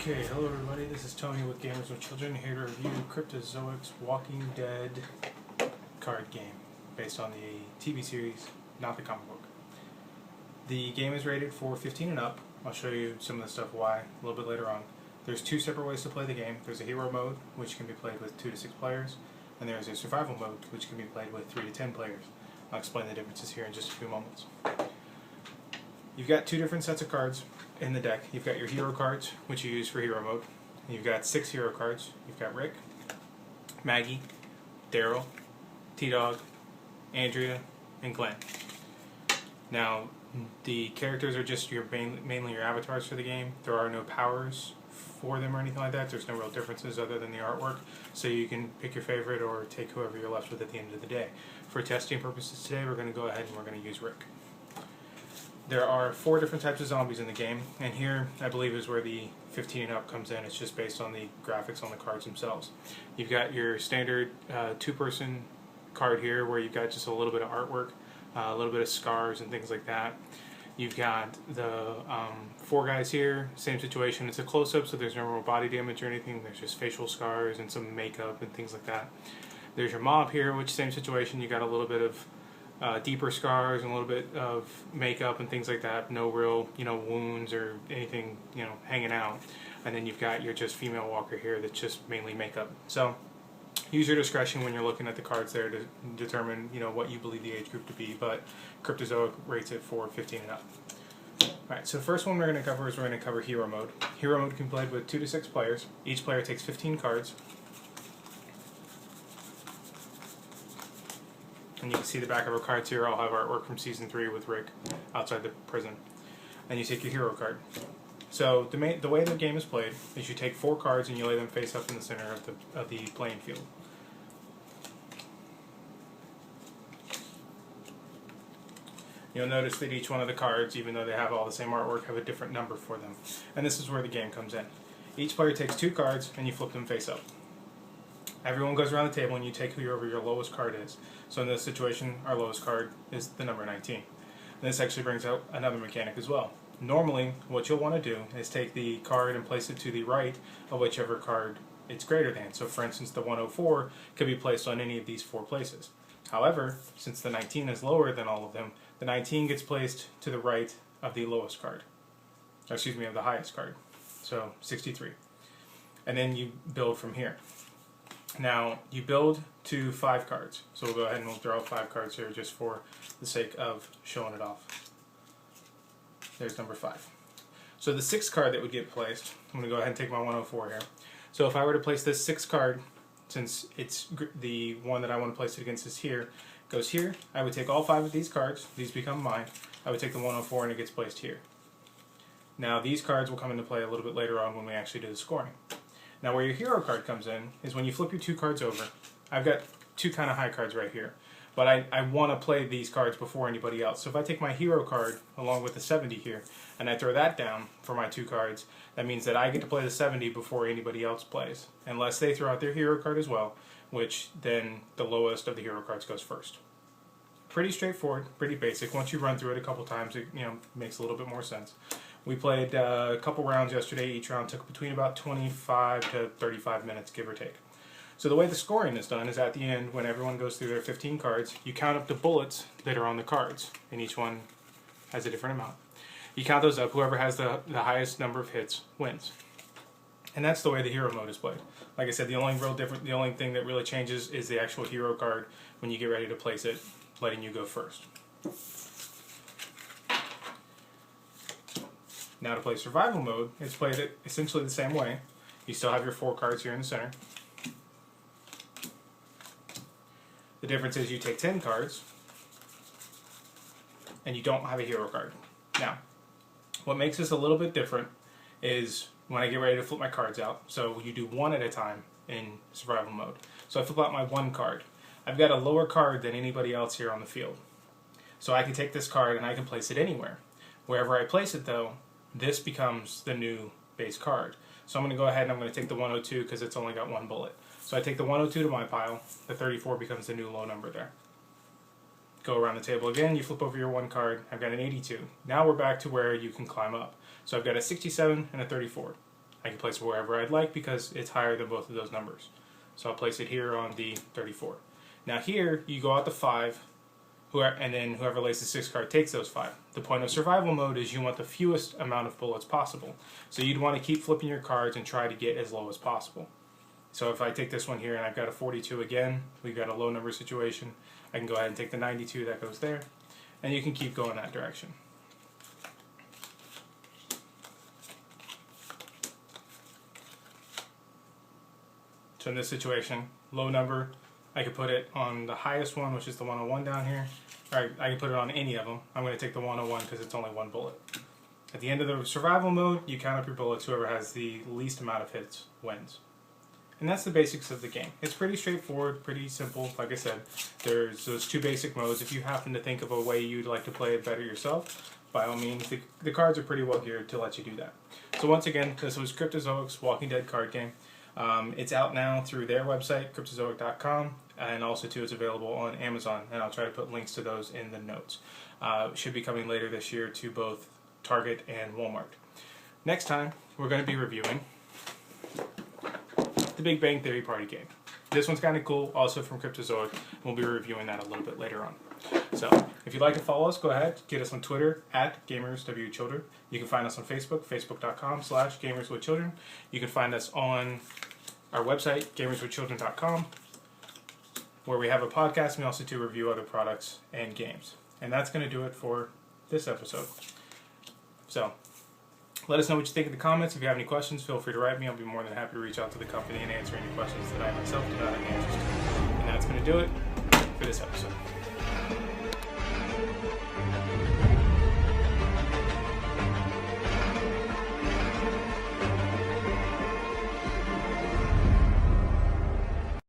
Okay, hello everybody, this is Tony with Gamers with Children, here to review Cryptozoic's Walking Dead card game, based on the TV series, not the comic book. The game is rated for 15 and up. I'll show you some of the stuff why a little bit later on. There's two separate ways to play the game. There's a hero mode, which can be played with 2 to 6 players, and there's a survival mode, which can be played with 3 to 10 players. I'll explain the differences here in just a few moments. You've got 2 different sets of cards in the deck. You've got your hero cards, which you use for hero mode. You've got 6 hero cards. You've got Rick, Maggie, Daryl, T-Dog, Andrea, and Glenn. Now, the characters are just mainly your avatars for the game. There are no powers for them or anything like that. There's no real differences other than the artwork, so you can pick your favorite or take whoever you're left with at the end of the day. For testing purposes today, we're going to go ahead and we're going to use Rick. There are 4 different types of zombies in the game, and here I believe is where the 15 and up comes in. It's just based on the graphics on the cards themselves. You've got your standard 2-person card here where you've got just a little bit of artwork, a little bit of scars and things like that. You've got the 4 guys here, same situation. It's a close-up, so there's no real body damage or anything. There's just facial scars and some makeup and things like that. There's your mob here, which same situation. You got a little bit of deeper scars and a little bit of makeup and things like that. No real, wounds or anything, hanging out. And then you've got your just female walker here that's just mainly makeup. So use your discretion when you're looking at the cards there to determine, what you believe the age group to be. But Cryptozoic rates it for 15 and up. Alright, so the first one we're going to cover is we're going to cover hero mode. Hero mode can be played with 2 to 6 players. Each player takes 15 cards. And you can see the back of our cards here. I'll have artwork from Season 3 with Rick outside the prison. And you take your hero card. So the way the game is played is you take 4 cards and you lay them face up in the center of the playing field. You'll notice that each one of the cards, even though they have all the same artwork, have a different number for them. And this is where the game comes in. Each player takes 2 cards and you flip them face up. Everyone goes around the table and you take whoever your lowest card is. So in this situation, our lowest card is the number 19. And this actually brings out another mechanic as well. Normally, what you'll want to do is take the card and place it to the right of whichever card it's greater than. So for instance, the 104 could be placed on any of these 4 places. However, since the 19 is lower than all of them, the 19 gets placed to the right of the lowest card. Or excuse me, of the highest card. So 63. And then you build from here. Now, you build to 5 cards. So we'll go ahead and we'll draw 5 cards here just for the sake of showing it off. There's number 5. So the 6th card that would get placed, I'm going to go ahead and take my 104 here. So if I were to place this 6th card, since it's the one that I want to place it against is here, goes here, I would take all 5 of these cards. These become mine. I would take the 104 and it gets placed here. Now these cards will come into play a little bit later on when we actually do the scoring. Now where your hero card comes in is when you flip your 2 cards over. I've got 2 kind of high cards right here, but I want to play these cards before anybody else. So if I take my hero card along with the 70 here and I throw that down for my 2 cards, that means that I get to play the 70 before anybody else plays, unless they throw out their hero card as well, which then the lowest of the hero cards goes first. Pretty straightforward, pretty basic. Once you run through it a couple times, it makes a little bit more sense. We played a couple rounds yesterday. Each round took between about 25 to 35 minutes, give or take. So the way the scoring is done is at the end, when everyone goes through their 15 cards, you count up the bullets that are on the cards, and each one has a different amount. You count those up. Whoever has the highest number of hits wins. And that's the way the hero mode is played. Like I said, the only thing that really changes is the actual hero card when you get ready to place it, letting you go first. Now to play survival mode, it's played essentially the same way. You still have your 4 cards here in the center. The difference is you take 10 cards and you don't have a hero card. Now, what makes this a little bit different is when I get ready to flip my cards out. So you do 1 at a time in survival mode. So I flip out my 1 card. I've got a lower card than anybody else here on the field. So I can take this card and I can place it anywhere. Wherever I place it though, this becomes the new base card. So I'm going to go ahead and I'm going to take the 102 because it's only got 1 bullet. So I take the 102 to my pile, the 34 becomes the new low number there. Go around the table again, you flip over your 1 card, I've got an 82. Now we're back to where you can climb up. So I've got a 67 and a 34. I can place it wherever I'd like because it's higher than both of those numbers. So I'll place it here on the 34. Now here, you go out to 5, and then whoever lays the 6 card takes those 5. The point of survival mode is you want the fewest amount of bullets possible. So you'd want to keep flipping your cards and try to get as low as possible. So if I take this one here and I've got a 42 again, we've got a low number situation, I can go ahead and take the 92, that goes there, and you can keep going that direction. So in this situation, low number, I could put it on the highest one, which is the 101 down here, or I can put it on any of them. I'm going to take the 101 because it's only 1 bullet. At the end of the survival mode, you count up your bullets. Whoever has the least amount of hits wins. And that's the basics of the game. It's pretty straightforward, pretty simple. Like I said, there's those 2 basic modes. If you happen to think of a way you'd like to play it better yourself, by all means, the cards are pretty well geared to let you do that. So once again, this was Cryptozoic's Walking Dead card game. It's out now through their website, cryptozoic.com, and also too it's available on Amazon, and I'll try to put links to those in the notes. It should be coming later this year to both Target and Walmart. Next time, we're going to be reviewing the Big Bang Theory party game. This one's kind of cool, also from Cryptozoic. We'll be reviewing that a little bit later on. So, if you'd like to follow us, go ahead. Get us on Twitter, @GamersWChildren. You can find us on Facebook, facebook.com/GamersWithChildren. You can find us on our website, gamerswithchildren.com, where we have a podcast, and we also do review other products and games. And that's going to do it for this episode. So, let us know what you think in the comments. If you have any questions, feel free to write me. I'll be more than happy to reach out to the company and answer any questions that I myself do not have answers to. And that's going to do it for this episode.